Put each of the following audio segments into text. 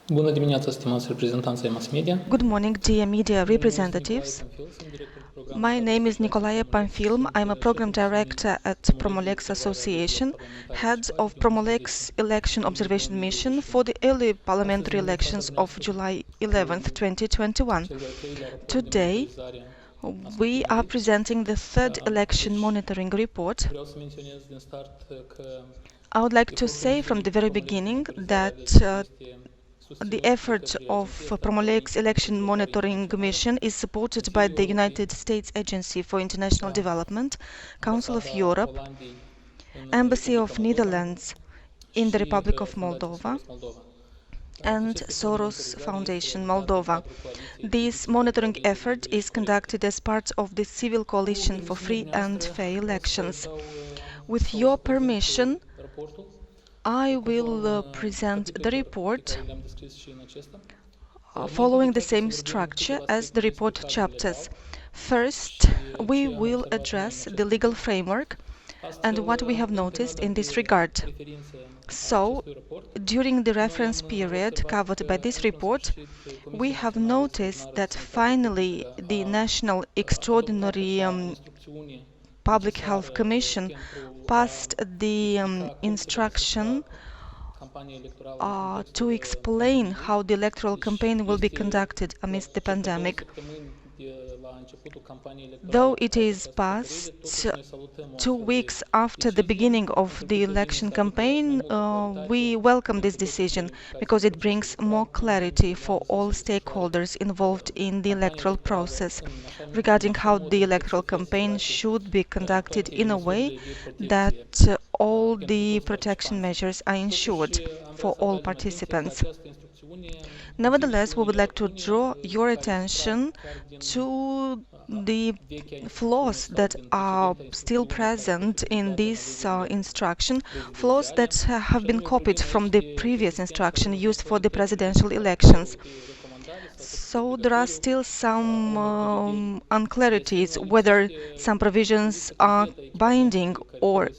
Bună dimineața, stimați reprezentanți ai mass media. Good morning, dear media representatives. My name is Nicolae Panfilm. I'm a program director at Promo-LEX Association, head of Promo-LEX Election Observation Mission for the early parliamentary elections of July 11th, 2021. Today, we are presenting the third election monitoring report. I would like to say from the very beginning that the effort of Promo-LEX election monitoring mission is supported by the United States Agency for International Development, Council of Europe, Embassy of Netherlands in the Republic of Moldova, and Soros Foundation Moldova. This monitoring effort is conducted as part of the Civil Coalition for Free and Fair Elections. With your permission, I will present the report following the same structure as the report chapters. First, we will address the legal framework and what we have noticed in this regard. So, during the reference period covered by this report, we have noticed that finally the National Extraordinary Public Health Commission passed the instruction to explain how the electoral campaign will be conducted amidst the pandemic. Though it is past 2 weeks after the beginning of the election campaign, we welcome this decision because it brings more clarity for all stakeholders involved in the electoral process regarding how the electoral campaign should be conducted in a way that all the protection measures are ensured for all participants. Nevertheless, we would like to draw your attention to the flaws that are still present in this instruction, flaws that have been copied from the previous instruction used for the presidential elections. So there are still some unclarities whether some provisions are binding or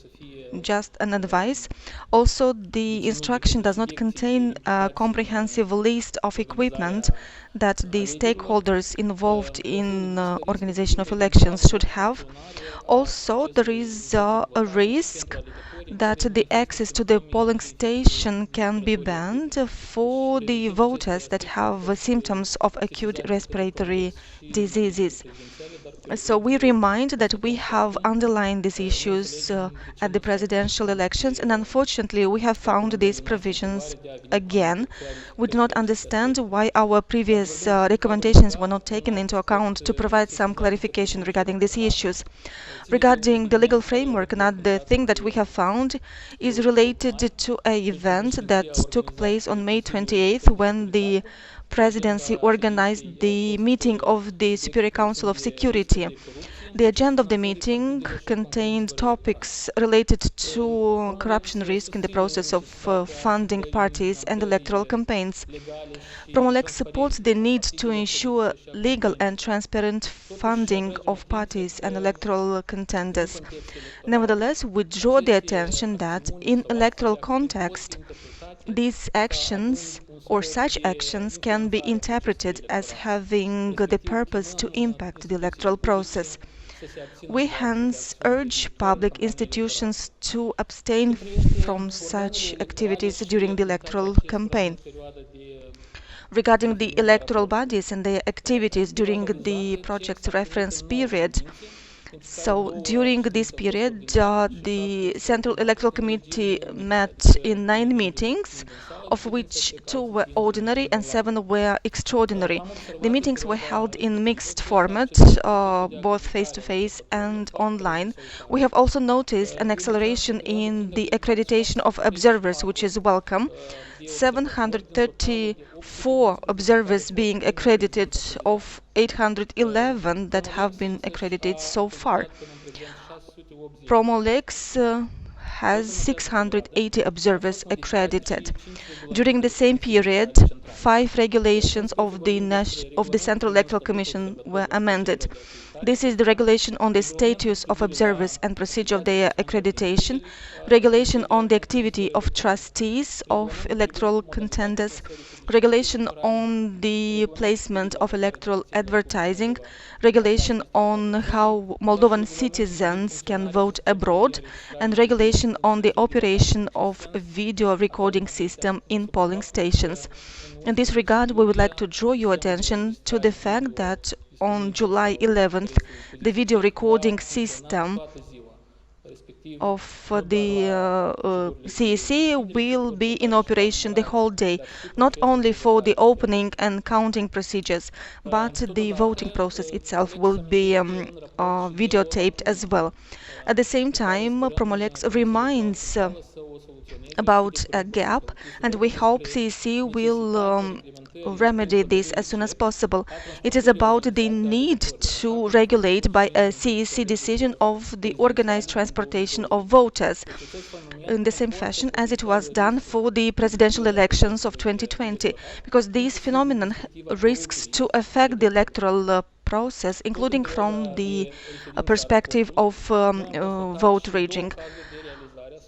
just an advice. Also, the instruction does not contain a comprehensive list of equipment that the stakeholders involved in organization of elections should have. Also, there is a risk that the access to the polling station can be banned for the voters that have symptoms of acute respiratory diseases. So we remind that we have underlined these issues at the presidential elections, and unfortunately we have found these provisions again. We do not understand why our previous recommendations were not taken into account to provide some clarification regarding these issues. Regarding the legal framework, another thing that we have found is related to an event that took place on May 28th when the Presidency organized the meeting of the Superior Council of Security. The agenda of the meeting contained topics related to corruption risk in the process of funding parties and electoral campaigns. Promo-LEX supports the need to ensure legal and transparent funding of parties and electoral contenders. Nevertheless, we draw the attention that in electoral context, these actions or such actions can be interpreted as having the purpose to impact the electoral process. We hence urge public institutions to abstain from such activities during the electoral campaign. Regarding the electoral bodies and their activities during the project's reference period, so during this period, the Central Electoral Committee met in 9 meetings, of which 2 were ordinary and 7 were extraordinary. The meetings were held in mixed format, both face-to-face and online. We have also noticed an acceleration in the accreditation of observers, which is welcome. 734 observers being accredited of 811 that have been accredited so far. Promo-LEX has 680 observers accredited. During the same period, 5 regulations of the Central Electoral Commission were amended. This is the regulation on the status of observers and procedure of their accreditation, regulation on the activity of trustees of electoral contenders, regulation on the placement of electoral advertising, regulation on how Moldovan citizens can vote abroad, and regulation on the operation of a video recording system in polling stations. In this regard, we would like to draw your attention to the fact that on July 11th, the video recording system of the CEC will be in operation the whole day, not only for the opening and counting procedures, but the voting process itself will be videotaped as well. At the same time, Promo-LEX reminds about a gap, and we hope CEC will remedy this as soon as possible. It is about the need to regulate by a CEC decision of the organized transportation of voters in the same fashion as it was done for the presidential elections of 2020, because this phenomenon risks to affect the electoral process, including from the perspective of vote rigging.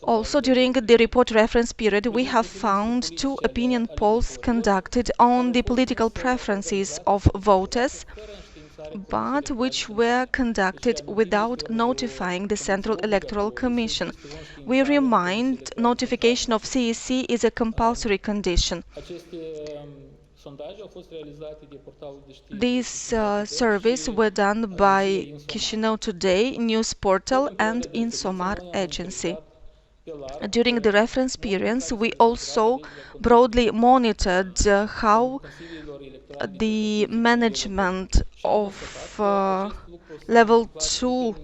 Also, during the report reference period, we have found 2 opinion polls conducted on the political preferences of voters, but which were conducted without notifying the Central Electoral Commission. We remind notification of CEC is a compulsory condition. These surveys were done by Chisinau Today, news portal, and Insomar agency. During the reference periods, we also broadly monitored how the management of level 2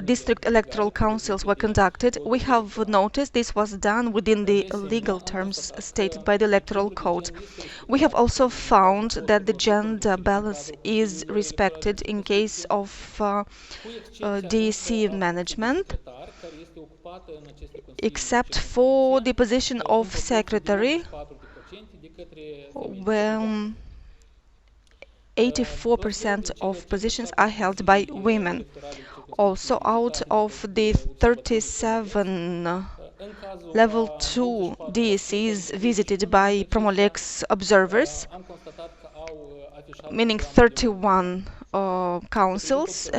district electoral councils were conducted. We have noticed this was done within the legal terms stated by the Electoral Code. We have also found that the gender balance is respected in case of DEC management, except for the position of secretary, where 84% of positions are held by women. Also, out of the 37 level 2 DECs visited by Promo-LEX observers, meaning 31 councils,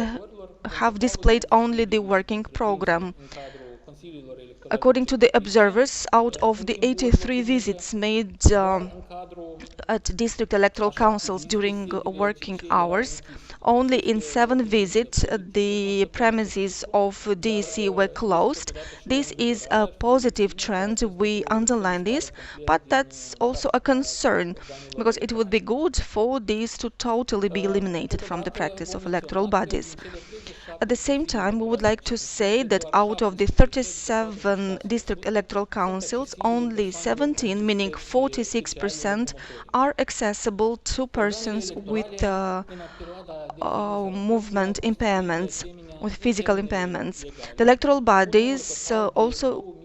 have displayed only the working program. According to the observers, out of the 83 visits made at district electoral councils during working hours, only in 7 visits the premises of DEC were closed. This is a positive trend, we underline this, but that's also a concern, because it would be good for this to totally be eliminated from the practice of electoral bodies. At the same time, we would like to say that out of the 37 district electoral councils, only 17, meaning 46%, are accessible to persons with movement impairments, with physical impairments. The electoral bodies also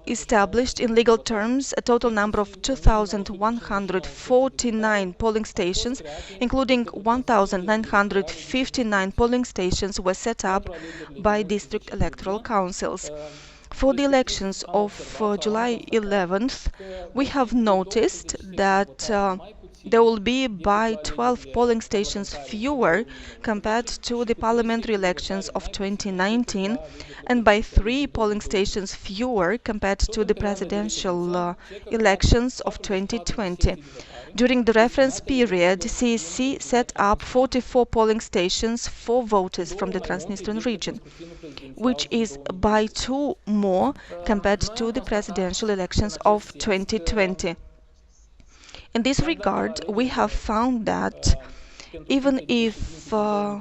established in legal terms a total number of 2,149 polling stations, including 1,959 polling stations were set up by district electoral councils. For the elections of July 11th, we have noticed that there will be by 12 polling stations fewer compared to the parliamentary elections of 2019, and by 3 polling stations fewer compared to the presidential elections of 2020. During the reference period, CEC set up 44 polling stations for voters from the Transnistrian region, which is by 2 more compared to the presidential elections of 2020. In this regard, we have found that even if for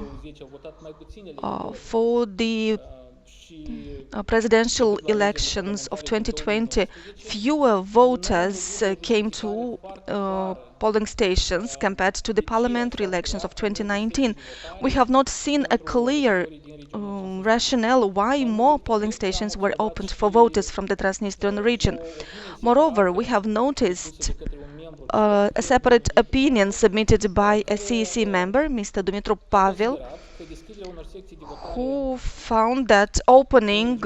the presidential elections of 2020, fewer voters came to polling stations compared to the parliamentary elections of 2019. We have not seen a clear rationale why more polling stations were opened for voters from the Transnistrian region. Moreover, we have noticed a separate opinion submitted by a CEC member, Mr. Dumitru Pavel, who found that opening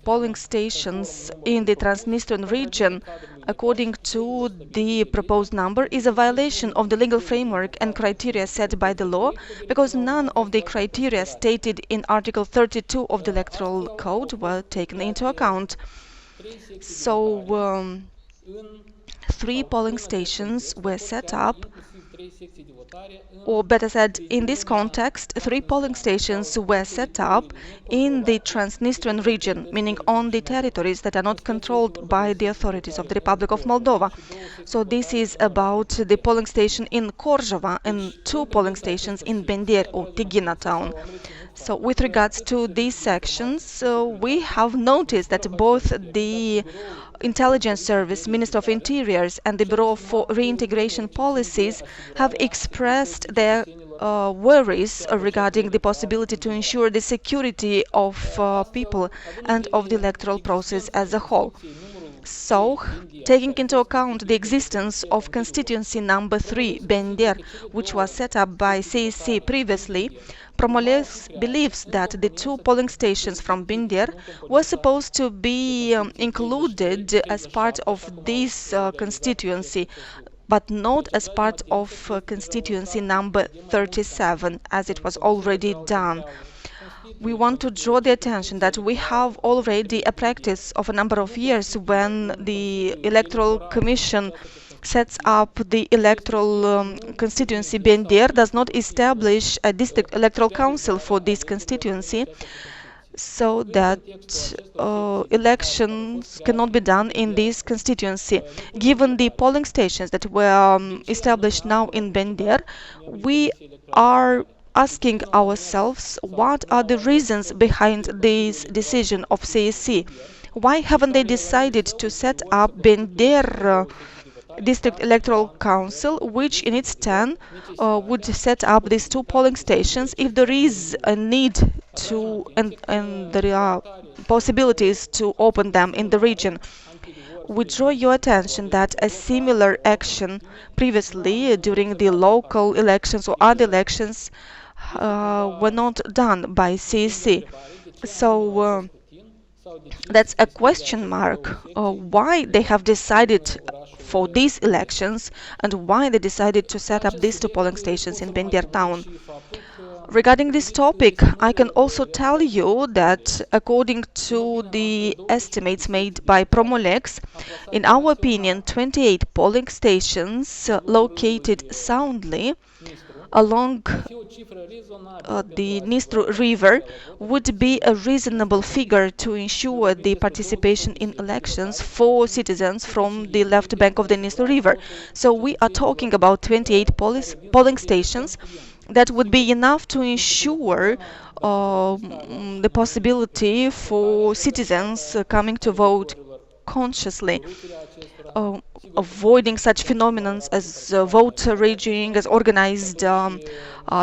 polling stations in the Transnistrian region according to the proposed number is a violation of the legal framework and criteria set by the law, because none of the criteria stated in Article 32 of the Electoral Code were taken into account. So, 3 polling stations were set up, or better said, in this context, 3 polling stations were set up in the Transnistrian region, meaning on the territories that are not controlled by the authorities of the Republic of Moldova. So this is about the polling station in Korzhova and 2 polling stations in Bender or Tigina town. So with regards to these sections, we have noticed that both the Intelligence Service, Minister of Interiors and the Bureau for Reintegration Policies have expressed their worries regarding the possibility to ensure the security of people and of the electoral process as a whole. So, taking into account the existence of constituency number 3, Bender, which was set up by CEC previously, Promo-LEX believes that the 2 polling stations from Bender were supposed to be included as part of this constituency, but not as part of constituency number 37, as it was already done. We want to draw the attention that we have already a practice of a number of years when the Electoral Commission sets up the electoral constituency. Bender does not establish a district electoral council for this constituency, so that elections cannot be done in this constituency. Given the polling stations that were established now in Bender, we are asking ourselves what are the reasons behind this decision of CEC. Why haven't they decided to set up Bender District Electoral Council, which in its turn would set up these 2 polling stations if there is a need to and there are possibilities to open them in the region? We draw your attention that a similar action previously during the local elections or other elections were not done by CEC. So that's a question mark. Why they have decided for these elections and why they decided to set up these 2 polling stations in Bender town. Regarding this topic, I can also tell you that according to the estimates made by Promo-LEX, in our opinion, 28 polling stations located soundly along the Dnistru River would be a reasonable figure to ensure the participation in elections for citizens from the left bank of the Dnistru River. So we are talking about 28 polling stations that would be enough to ensure the possibility for citizens coming to vote consciously, avoiding such phenomena as voter rigging, as organized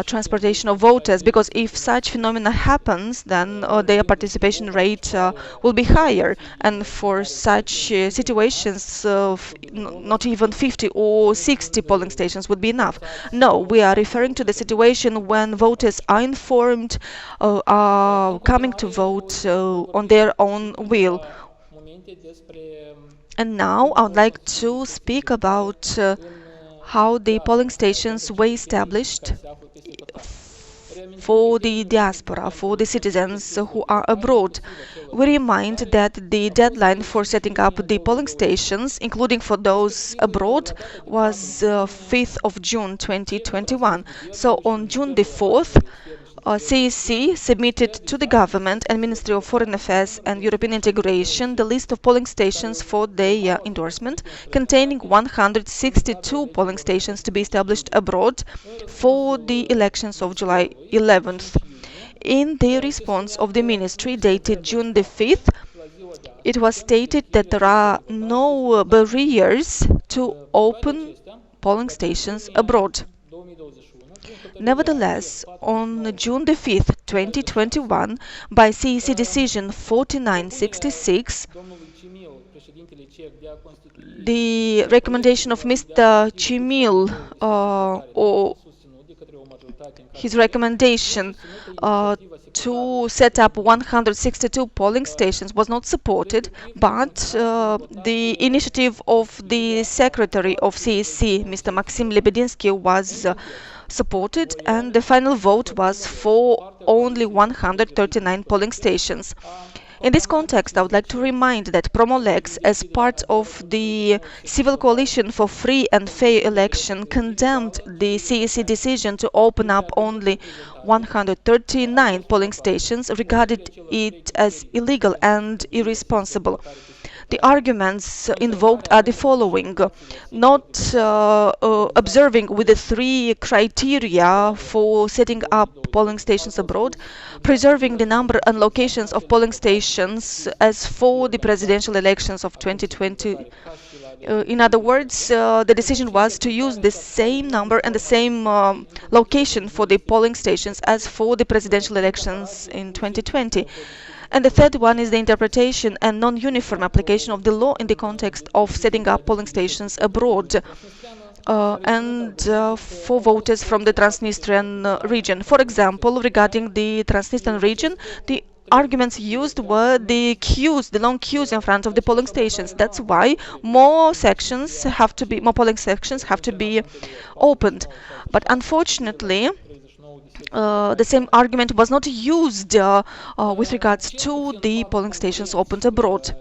transportation of voters, because if such phenomena happens, then their participation rate will be higher, and for such situations not even 50 or 60 polling stations would be enough. No, we are referring to the situation when voters are informed, are coming to vote on their own will. And now I would like to speak about how the polling stations were established for the diaspora, for the citizens who are abroad. We remind that the deadline for setting up the polling stations, including for those abroad, was 5th of June 2021. So on June the 4th, CEC submitted to the government and Ministry of Foreign Affairs and European Integration the list of polling stations for their endorsement, containing 162 polling stations to be established abroad for the elections of July 11th. In the response of the ministry dated June the 5th, it was stated that there are no barriers to open polling stations abroad. Nevertheless, on June the 5th, 2021, by CEC decision 4966, the recommendation of Mr. Chimil, or his recommendation to set up 162 polling stations was not supported, but the initiative of the Secretary of CSC, Mr. Maxim Lebedinsky, was supported, and the final vote was for only 139 polling stations. In this context, I would like to remind that Promo-LEX, as part of the Civil Coalition for Free and Fair Election, condemned the CEC decision to open up only 139 polling stations, regarded it as illegal and irresponsible. The arguments invoked are the following: not observing with the three criteria for setting up polling stations abroad, preserving the number and locations of polling stations as for the presidential elections of 2020. In other words, the decision was to use the same number and the same location for the polling stations as for the presidential elections in 2020. And the third one is the interpretation and non-uniform application of the law in the context of setting up polling stations abroad and for voters from the Transnistrian region. For example, regarding the Transnistrian region, the arguments used were the queues, the long queues in front of the polling stations. That's why more polling sections have to be opened. But unfortunately, the same argument was not used with regards to the polling stations opened abroad.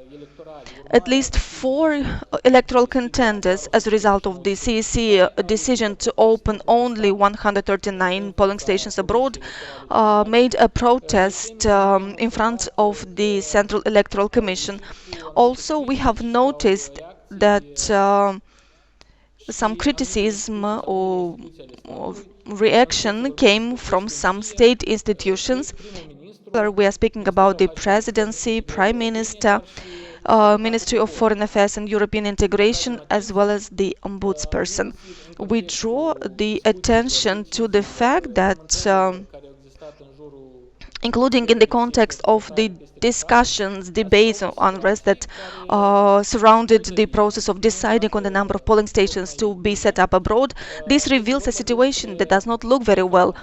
At least 4 electoral contenders, as a result of the CEC decision to open only 139 polling stations abroad, made a protest in front of the Central Electoral Commission. Also, we have noticed that some criticism or reaction came from some state institutions. We are speaking about the presidency, prime minister, Ministry of Foreign Affairs and European Integration, as well as the ombudsperson. We draw the attention to the fact that including in the context of the discussions, debates, or unrest that surrounded the process of deciding on the number of polling stations to be set up abroad, this reveals a situation that does not look very well.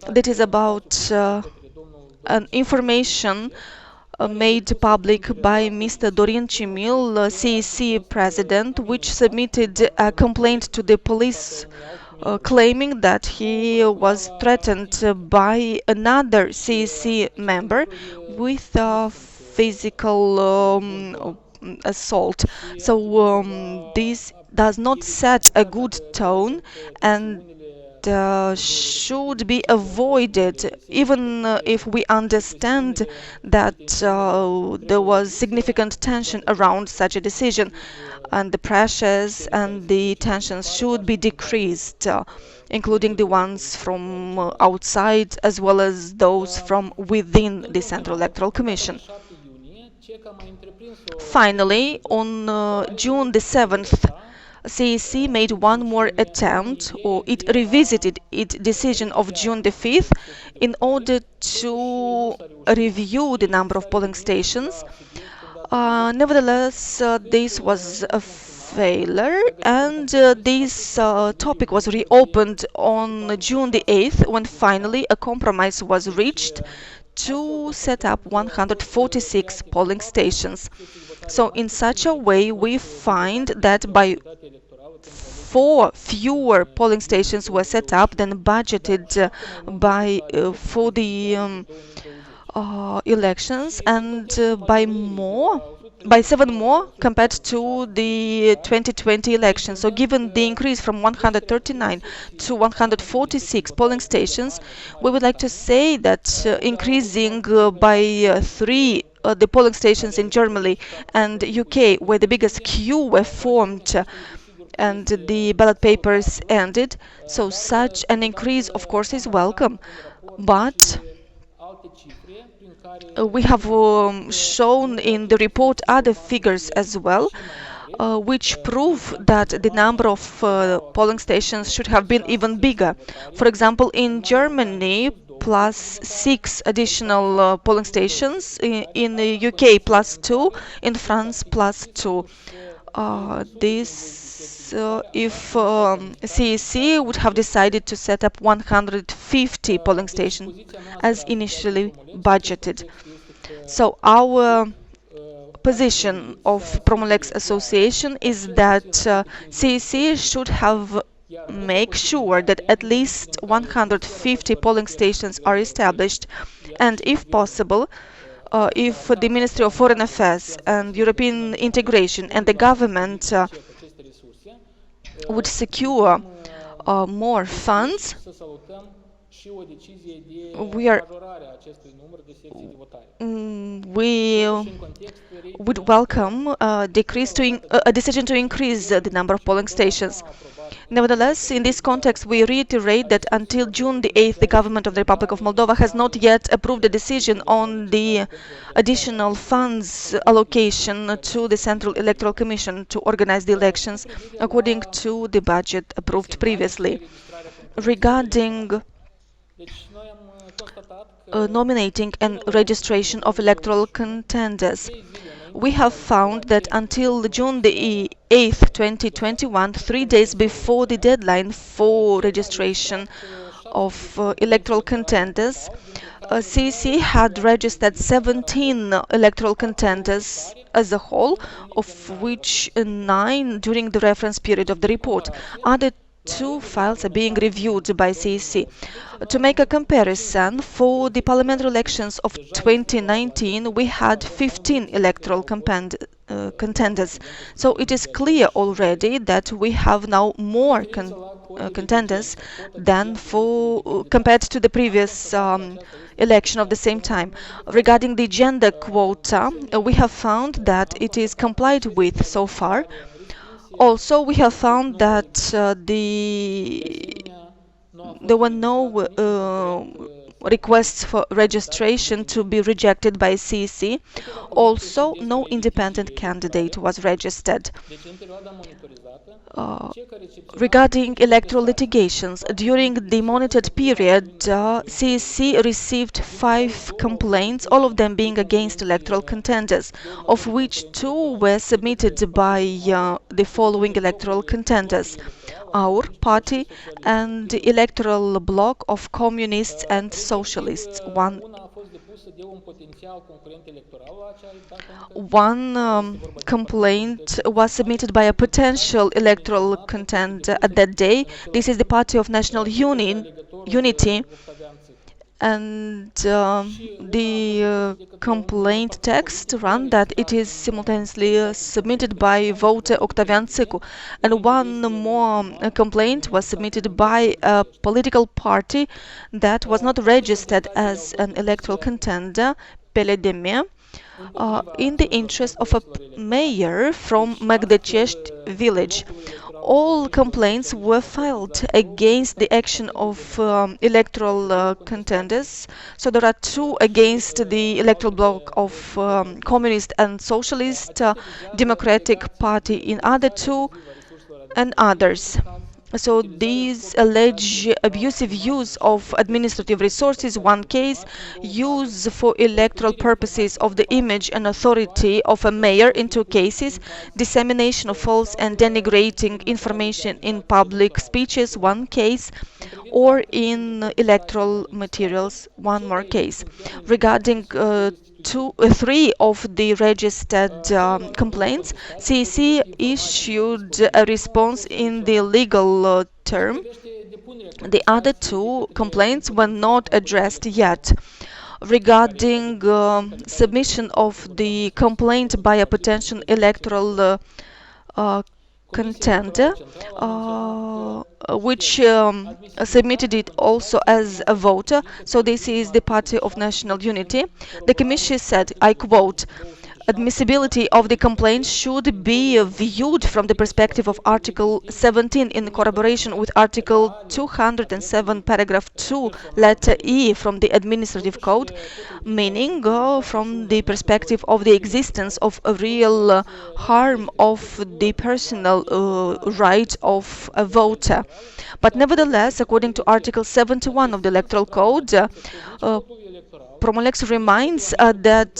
That is about an information made public by Mr. Dorin Chimil, CEC president, which submitted a complaint to the police claiming that he was threatened by another CEC member with physical assault. So this does not set a good tone and should be avoided, even if we understand that there was significant tension around such a decision, and the pressures and the tensions should be decreased, including the ones from outside as well as those from within the Central Electoral Commission. Finally, on June the 7th, CEC made one more attempt, or it revisited its decision of June the 5th in order to review the number of polling stations. Nevertheless, this was a failure, and this topic was reopened on June the 8th, when finally a compromise was reached to set up 146 polling stations. So in such a way, we find that by 4 fewer polling stations were set up than budgeted for the elections, and by 7 more compared to the 2020 elections. So given the increase from 139 to 146 polling stations, we would like to say that increasing by 3 the polling stations in Germany and UK, where the biggest queue were formed and the ballot papers ended. So such an increase, of course, is welcome. But we have shown in the report other figures as well, which prove that the number of polling stations should have been even bigger. For example, in Germany, plus 6 additional polling stations, in the UK plus 2, in France plus 2. If CEC would have decided to set up 150 polling stations as initially budgeted. So our position of Promo-LEX Association is that CEC should have make sure that at least 150 polling stations are established, and if possible, if the Ministry of Foreign Affairs and European integration and the government would secure more funds, we are we would welcome a decision to increase the number of polling stations. Nevertheless, in this context, we reiterate that until June the 8th, the government of the Republic of Moldova has not yet approved a decision on the additional funds allocation to the Central Electoral Commission to organize the elections according to the budget approved previously. Regarding nominating and registration of electoral contenders, we have found that until June the 8th, 2021, 3 days before the deadline for registration of electoral contenders, CEC had registered 17 electoral contenders as a whole, of which 9 during the reference period of the report. Other 2 files are being reviewed by CEC. To make a comparison, for the parliamentary elections of 2019, we had 15 electoral contenders. So it is clear already that we have now more contenders than compared to the previous election of the same time. Regarding the gender quota, we have found that it is complied with so far. Also, we have found that there were no requests for registration to be rejected by CEC. Also, no independent candidate was registered. Regarding electoral litigations, during the monitored period, CEC received 5 complaints, all of them being against electoral contenders, of which 2 were submitted by the following electoral contenders: our party and the electoral bloc of communists and socialists. One complaint was submitted by a potential electoral contender at that day. This is the Party of National Unity, and the complaint text ran that it is simultaneously submitted by voter Octavian Tsiku. And one more complaint was submitted by a political party that was not registered as an electoral contender, PLDM, in the interest of a mayor from Magdechest village. All complaints were filed against the action of electoral contenders. So there are 2 against the electoral bloc of Communist and Socialist, Democratic Party in other 2, and others. So these allege abusive use of administrative resources, 1 case, use for electoral purposes of the image and authority of a mayor in 2 cases, dissemination of false and denigrating information in public speeches, 1 case, or in electoral materials, 1 more case. Regarding 3 of the registered complaints, CEC issued a response in the legal term. The other 2 complaints were not addressed yet. Regarding submission of the complaint by a potential electoral contender, which submitted it also as a voter. So this is the Party of National Unity. The Commission said, I quote, admissibility of the complaint should be viewed from the perspective of Article 17 in corroboration with Article 207, paragraph 2, letter E from the Administrative Code, meaning from the perspective of the existence of a real harm of the personal right of a voter. But nevertheless, according to Article 71 of the Electoral Code, Promo-LEX reminds that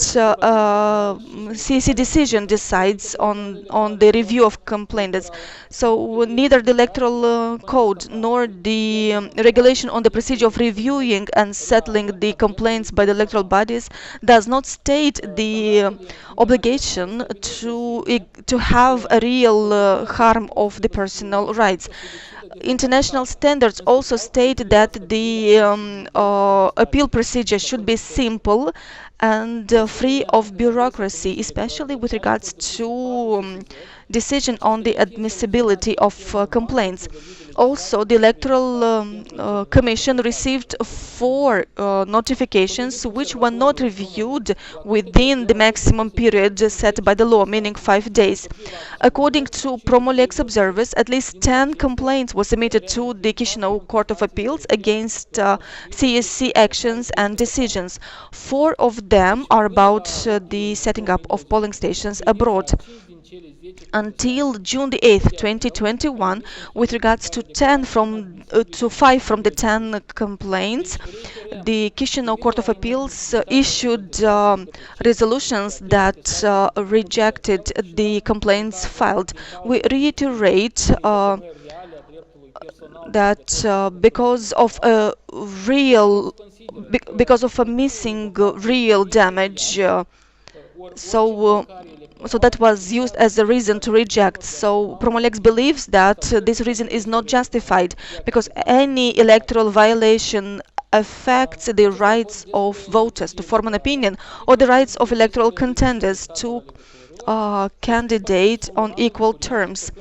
CAC decision decides on the review of complaints. So neither the electoral code nor the regulation on the procedure of reviewing and settling the complaints by the electoral bodies does not state the obligation to have a real harm of the personal rights. International standards also state that the appeal procedure should be simple and free of bureaucracy, especially with regards to decision on the admissibility of complaints. Also, the Electoral Commission received 4 notifications which were not reviewed within the maximum period set by the law, meaning 5 days. According to Promo-LEX observers, at least 10 complaints were submitted to the Chisinau Court of Appeals against CSC actions and decisions. 4 of them are about the setting up of polling stations abroad. Until June the 8th, 2021, with regards to 5 from the 10 complaints, the Chisinau Court of Appeals issued resolutions that rejected the complaints filed. We reiterate that because of a missing real damage, so that was used as a reason to reject. So Promo-LEX believes that this reason is not justified because any electoral violation affects the rights of voters to form an opinion or the rights of electoral contenders to candidate on equal terms.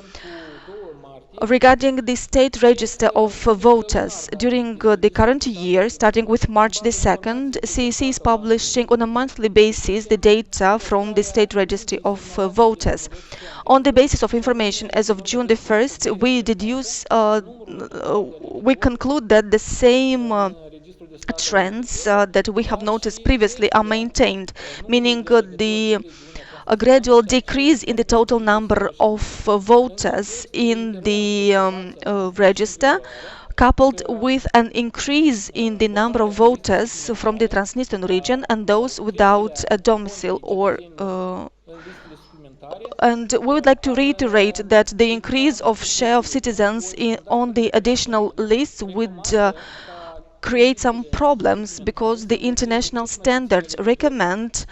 Regarding the state register of voters, during the current year, starting with March the 2nd, CEC is publishing on a monthly basis the data from the state registry of voters. On the basis of information as of June the 1st, we conclude that the same trends that we have noticed previously are maintained, meaning a gradual decrease in the total number of voters in the register, coupled with an increase in the number of voters from the Transnistrian region and those without a domicile and we would like to reiterate that the increase of share of citizens on the additional lists would create some problems because the international standards recommend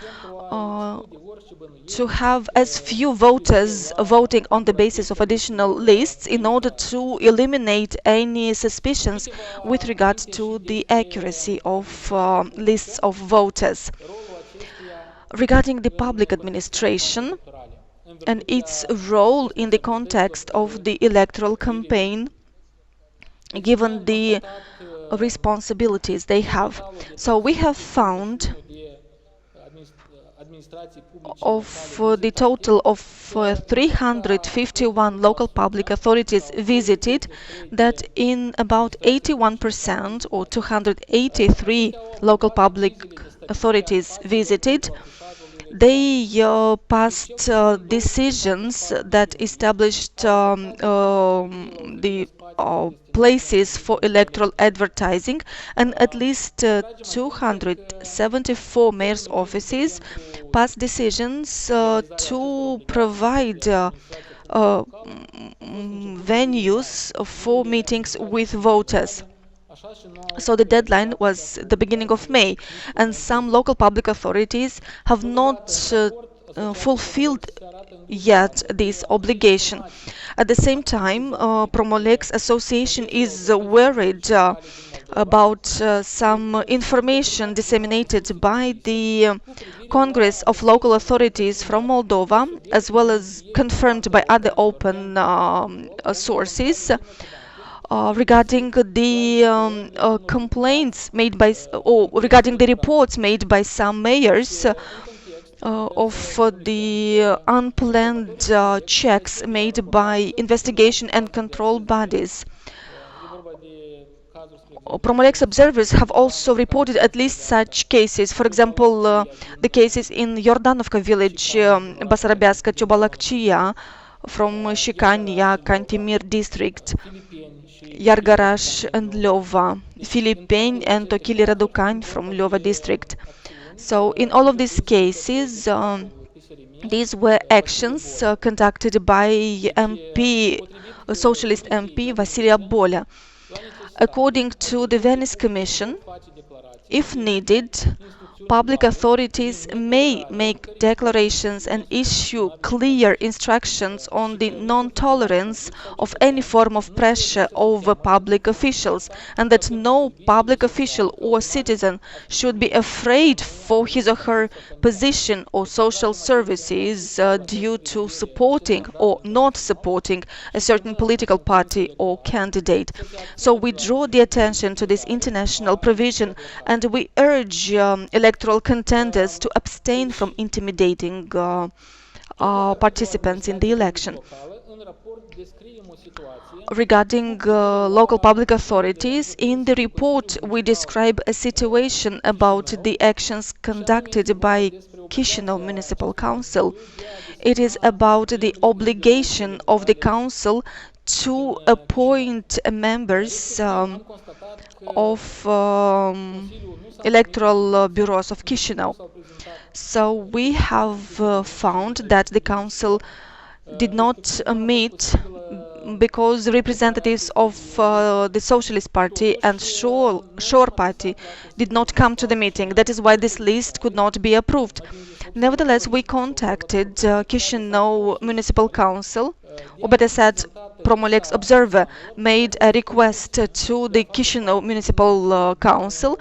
to have as few voters voting on the basis of additional lists in order to eliminate any suspicions with regard to the accuracy of lists of voters. Regarding the public administration and its role in the context of the electoral campaign, given the responsibilities they have. So we have found of the total of 351 local public authorities visited, that in about 81% or 283 local public authorities visited, they passed decisions that established the places for electoral advertising, and at least 274 mayor's offices passed decisions to provide venues for meetings with voters. So the deadline was the beginning of May, and some local public authorities have not fulfilled yet this obligation. At the same time, Promo-LEX Association is worried about some information disseminated by the Congress of Local Authorities from Moldova, as well as confirmed by other open sources, regarding the complaints made by, or regarding the reports made by some mayors the unplanned checks made by investigation and control bodies. Promo-LEX observers have also reported at least such cases. For example, the cases in Yordanovka village, Basarabiaska, Chobalakchia, from Shikanya, Kantemir district, Yargarash and Lova, Philippine and Tokili Radukan from Lova district. So in all of these cases, these were actions conducted by MP, Socialist MP Vasilia Bolia. According to the Venice Commission, if needed, public authorities may make declarations and issue clear instructions on the non-tolerance of any form of pressure over public officials, and that no public official or citizen should be afraid for his or her position or social services due to supporting or not supporting a certain political party or candidate. So we draw the attention to this international provision, and we urge electoral contenders to abstain from intimidating participants in the election. Regarding local public authorities, in the report we describe a situation about the actions conducted by Chisinau Municipal Council. It is about the obligation of the council to appoint members of electoral bureaus of Chisinau. So we have found that the council did not meet because representatives of the Socialist Party and Shore Party did not come to the meeting. That is why this list could not be approved. Nevertheless, we contacted Chisinau Municipal Council, or better said, Promo-LEX observer made a request to the Chisinau Municipal Council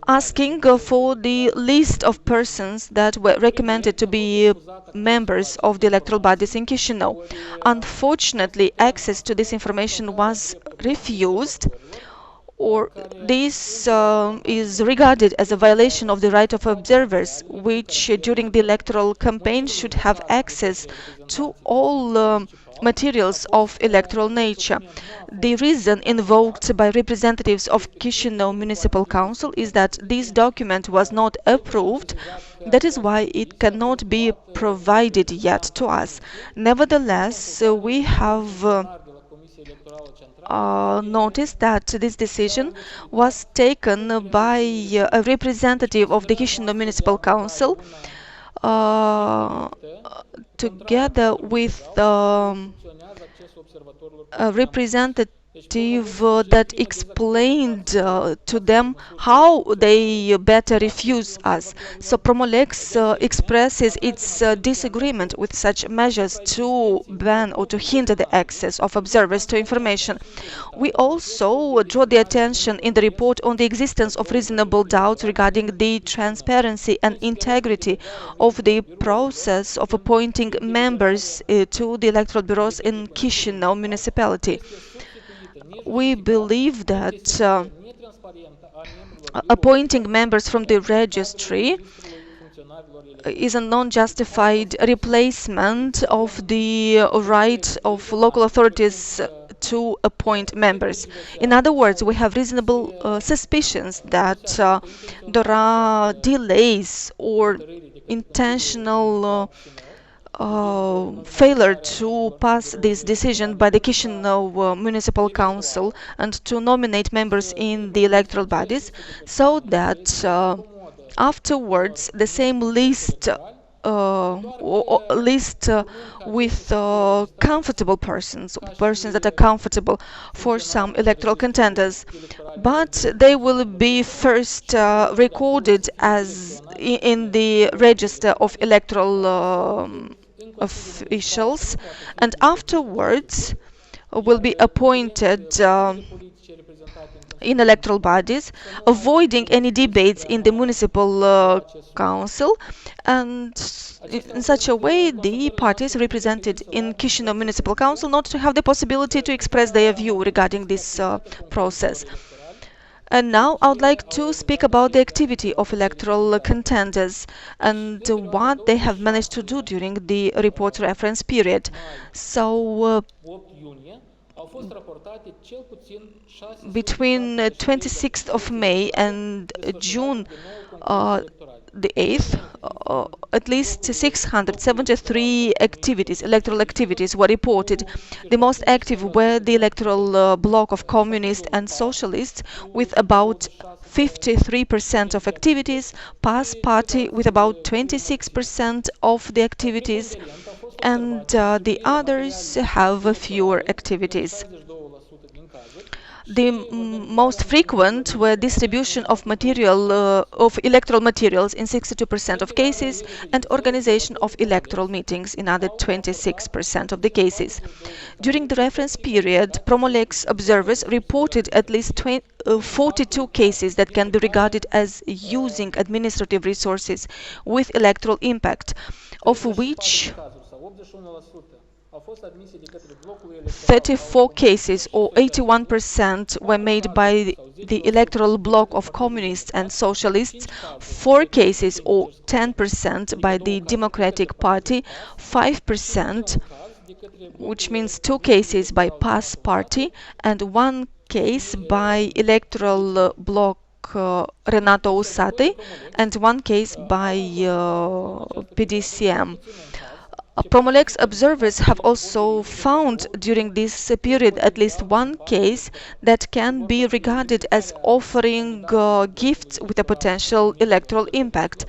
asking for the list of persons that were recommended to be members of the electoral bodies in Chisinau. Unfortunately, access to this information was refused, or this is regarded as a violation of the right of observers, which during the electoral campaign should have access to all materials of electoral nature. The reason invoked by representatives of Chisinau Municipal Council is that this document was not approved. That is why it cannot be provided yet to us. Nevertheless, we have noticed that this decision was taken by a representative of the Chisinau Municipal Council together with a representative that explained to them how they better refuse us. So Promo-LEX expresses its disagreement with such measures to ban or to hinder the access of observers to information. We also draw the attention in the report on the existence of reasonable doubts regarding the transparency and integrity of the process of appointing members to the electoral bureaus in Chisinau municipality. We believe that appointing members from the registry is a non-justified replacement of the right of local authorities to appoint members. In other words, we have reasonable suspicions that there are delays or intentional failure to pass this decision by the Chisinau Municipal Council and to nominate members in the electoral bodies, so that afterwards the same list with comfortable persons that are comfortable for some electoral contenders, but they will be first recorded as in the register of electoral officials, and afterwards will be appointed in electoral bodies, avoiding any debates in the municipal council, and in such a way the parties represented in Chisinau Municipal Council not to have the possibility to express their view regarding this process. And now I would like to speak about the activity of electoral contenders and what they have managed to do during the report reference period. So, between 26th of May and June the 8th, at least 673 activities, electoral activities were reported. The most active were the electoral bloc of communists and socialists with about 53% of activities, PAS party with about 26% of the activities, and the others have fewer activities. The most frequent were distribution of material of electoral materials in 62% of cases and organization of electoral meetings in other 26% of the cases. During the reference period, Promo-LEX observers reported at least 42 cases that can be regarded as using administrative resources with electoral impact, of which 34 cases, or 81%, were made by the electoral bloc of communists and socialists, 4 cases, or 10%, by the Democratic Party, 5%, which means 2 cases by PAS party, and 1 case by electoral bloc Renato Usate, and 1 case by PDCM. Promo-LEX observers have also found during this period at least 1 case that can be regarded as offering gifts with a potential electoral impact.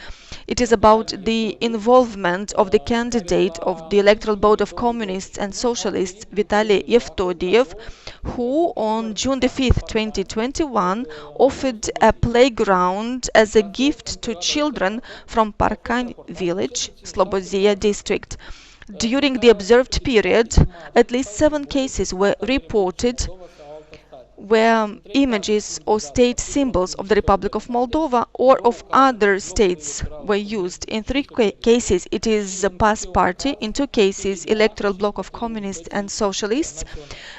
It is about the involvement of the candidate of the Electoral Board of Communists and Socialists, Vitaly Yevtodiev, who on June 5, 2021, offered a playground as a gift to children from Parkany village, Slobozia district. During the observed period, at least 7 cases were reported where images or state symbols of the Republic of Moldova or of other states were used. In 3 cases, it is a PAS party. In 2 cases, electoral bloc of communists and socialists,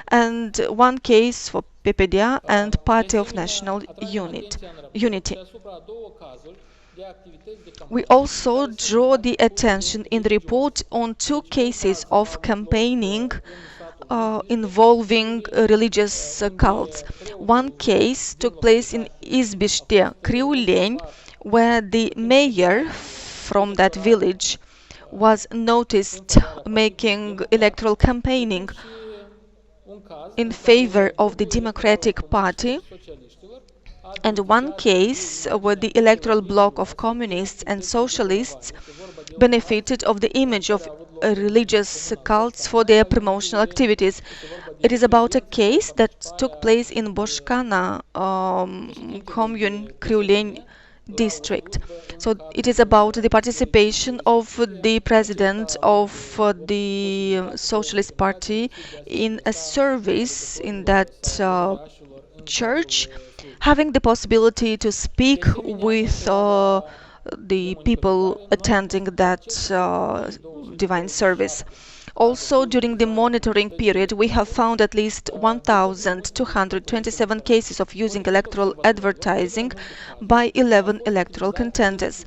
and 1 case for PPDA and Party of National Unity. We also draw the attention in the report on 2 cases of campaigning involving religious cults. 1 case took place in Izbishte, Criuleni, where the mayor from that village was noticed making electoral campaigning in favor of the Democratic Party, and 1 case where the electoral bloc of communists and socialists benefited of the image of religious cults for their promotional activities. It is about a case that took place in Boshkana commune, Criuleni district. So it is about the participation of the president of the Socialist Party in a service in that church, having the possibility to speak with the people attending that divine service. Also, during the monitoring period, we have found at least 1,227 cases of using electoral advertising by 11 electoral contenders.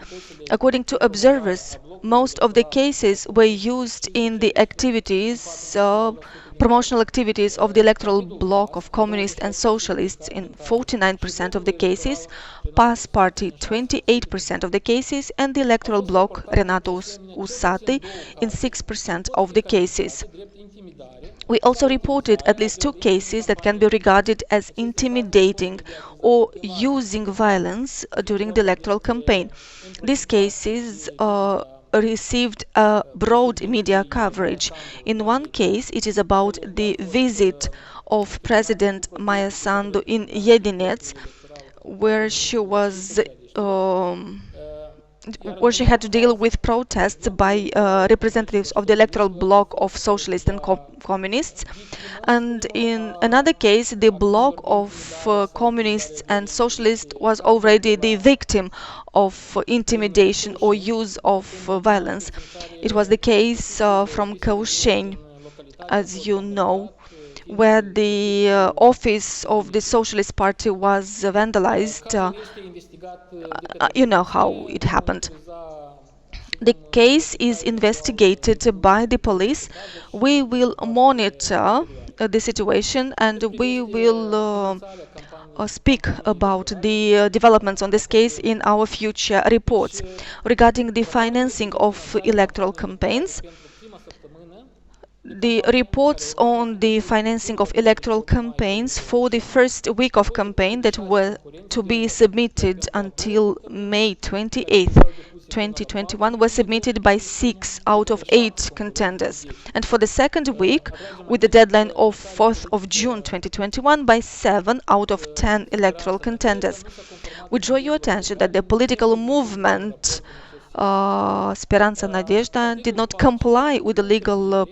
According to observers, most of the cases were used in the activities promotional activities of the electoral bloc of communists and socialists in 49% of the cases, PAS party 28% of the cases, and the electoral bloc Renato Usate in 6% of the cases. We also reported at least 2 cases that can be regarded as intimidating or using violence during the electoral campaign. These cases received a broad media coverage. In 1 case, it is about the visit of President Maya Sandu in Jedinets, where she had to deal with protests by representatives of the electoral bloc of socialists and communists. And in another case, the bloc of communists and socialists was already the victim of intimidation or use of violence. It was the case from Caucheni, as you know, where the office of the Socialist Party was vandalized. You know how it happened. The case is investigated by the police. We will monitor the situation, and we will speak about the developments on this case in our future reports. Regarding the financing of electoral campaigns, the reports on the financing of electoral campaigns for the first week of campaign that were to be submitted until May 28th, 2021 were submitted by 6 out of 8 contenders, and for the second week, with the deadline of 4th of June 2021, by 7 out of 10 electoral contenders. We draw your attention that the political movement Speranța Nadezhda did not comply with the legal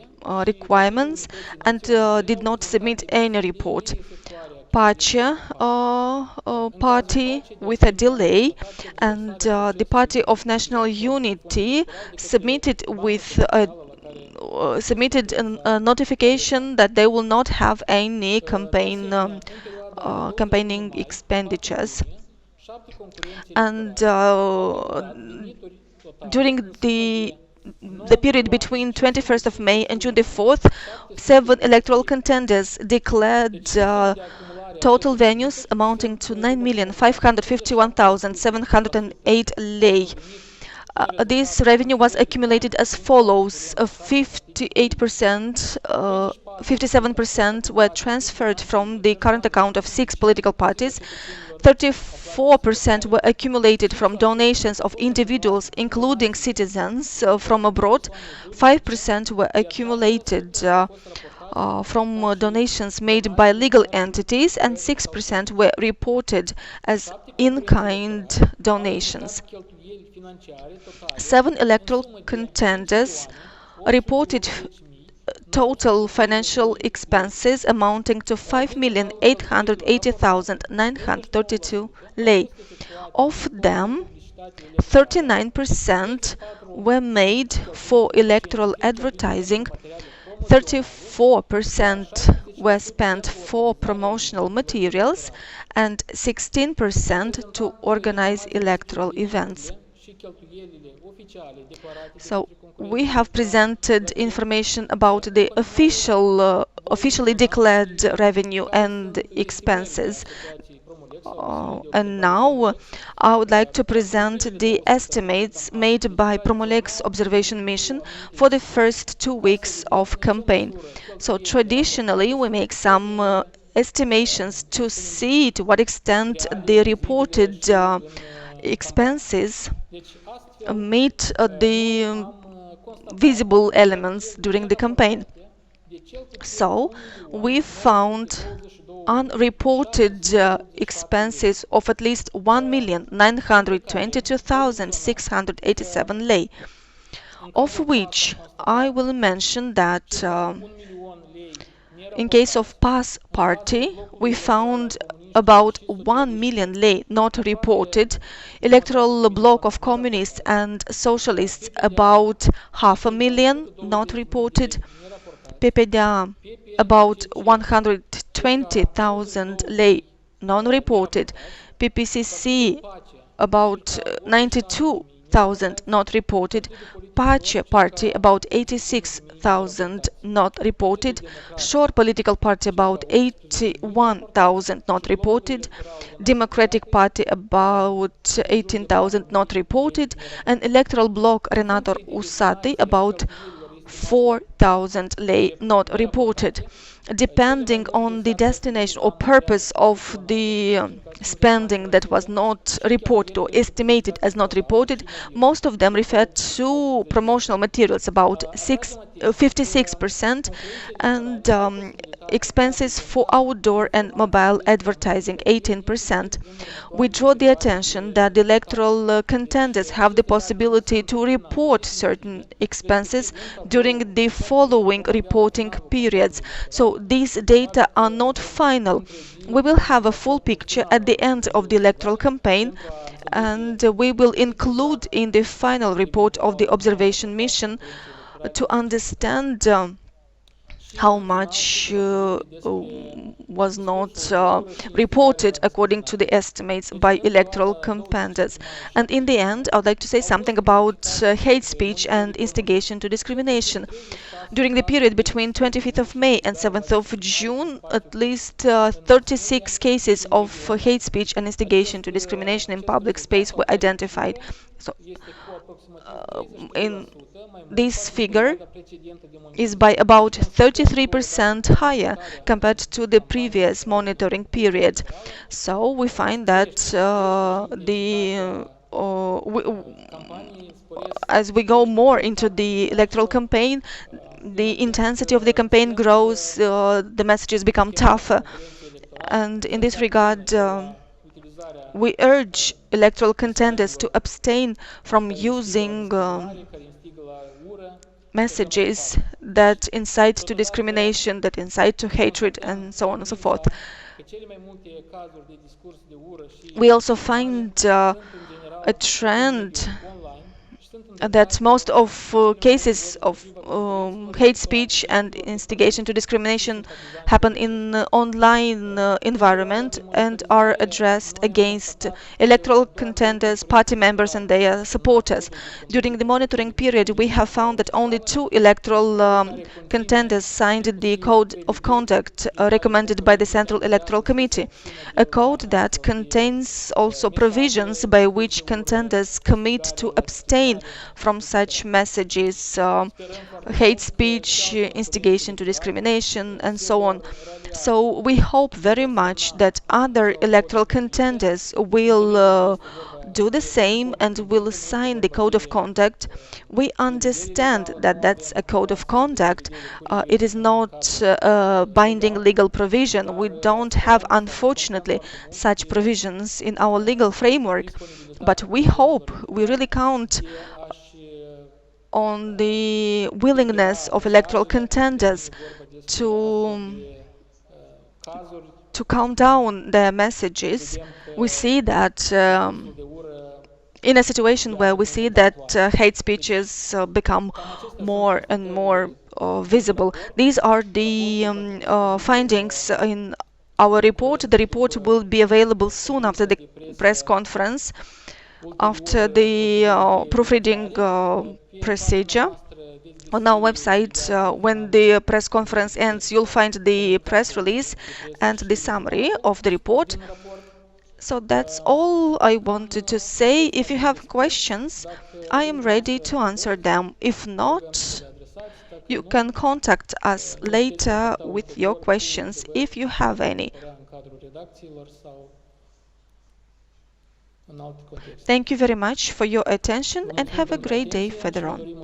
requirements and did not submit any report. Pace party with a delay, and the Party of National Unity submitted a notification that they will not have any campaigning expenditures. And during the period between 21st of May and June the 4th, 7 electoral contenders declared total venues amounting to 9,551,708 lei. This revenue was accumulated as follows: 58%, 57% were transferred from the current account of 6 political parties, 34% were accumulated from donations of individuals, including citizens from abroad, 5% were accumulated from donations made by legal entities, and 6% were reported as in-kind donations. 7 electoral contenders reported total financial expenses amounting to 5,880,932 lei. Of them, 39% were made for electoral advertising, 34% were spent for promotional materials, and 16% to organize electoral events. So we have presented information about the officially declared revenue and expenses. And now I would like to present the estimates made by Promo-LEX observation mission for the first 2 weeks of campaign. So traditionally we make some estimations to see to what extent the reported expenses meet the visible elements during the campaign. So we found unreported expenses of at least 1,922,687 lei, of which I will mention that in case of PAS party, we found about 1 million lei not reported, electoral bloc of communists and socialists about 500,000 not reported, PPDA about 120,000 lei non-reported, PPCC about 92,000 not reported, Pace party about 86,000 not reported, Shore political party about 81,000 not reported, Democratic party about 18,000 not reported, and electoral bloc Renato Usati about 4,000 lei not reported. Depending on the destination or purpose of the spending that was not reported or estimated as not reported, most of them referred to promotional materials, about 56%, and expenses for outdoor and mobile advertising, 18%. We draw the attention that the electoral contenders have the possibility to report certain expenses during the following reporting periods. So these data are not final. We will have a full picture at the end of the electoral campaign, and we will include in the final report of the observation mission to understand how much was not reported according to the estimates by electoral competitors. And in the end, I would like to say something about hate speech and instigation to discrimination. During the period between 25th of May and 7th of June, at least 36 cases of hate speech and instigation to discrimination in public space were identified. So, in this figure is by about 33% higher compared to the previous monitoring period. So we find that as we go more into the electoral campaign, the intensity of the campaign grows, the messages become tougher. And in this regard, we urge electoral contenders to abstain from using messages that incite to discrimination, that incite to hatred, and so on and so forth. We also find a trend that most of cases of hate speech and instigation to discrimination happen in online environment and are addressed against electoral contenders, party members and their supporters. During the monitoring period, we have found that only 2 electoral contenders signed the code of conduct recommended by the Central Electoral Committee, a code that contains also provisions by which contenders commit to abstain from such messages, hate speech, instigation to discrimination, and so on. So we hope very much that other electoral contenders will do the same and will sign the code of conduct. We understand that that's a code of conduct. It is not a binding legal provision. We don't have, unfortunately, such provisions in our legal framework. But we hope, we really count on the willingness of electoral contenders to calm down their messages. We see that in a situation where we see that hate speeches become more and more visible. These are the findings in our report. The report will be available soon after the press conference, after the proofreading procedure. On our website, when the press conference ends, you'll find the press release and the summary of the report. So that's all I wanted to say. If you have questions, I am ready to answer them. If not, you can contact us later with your questions if you have any. Thank you very much for your attention and have a great day further on.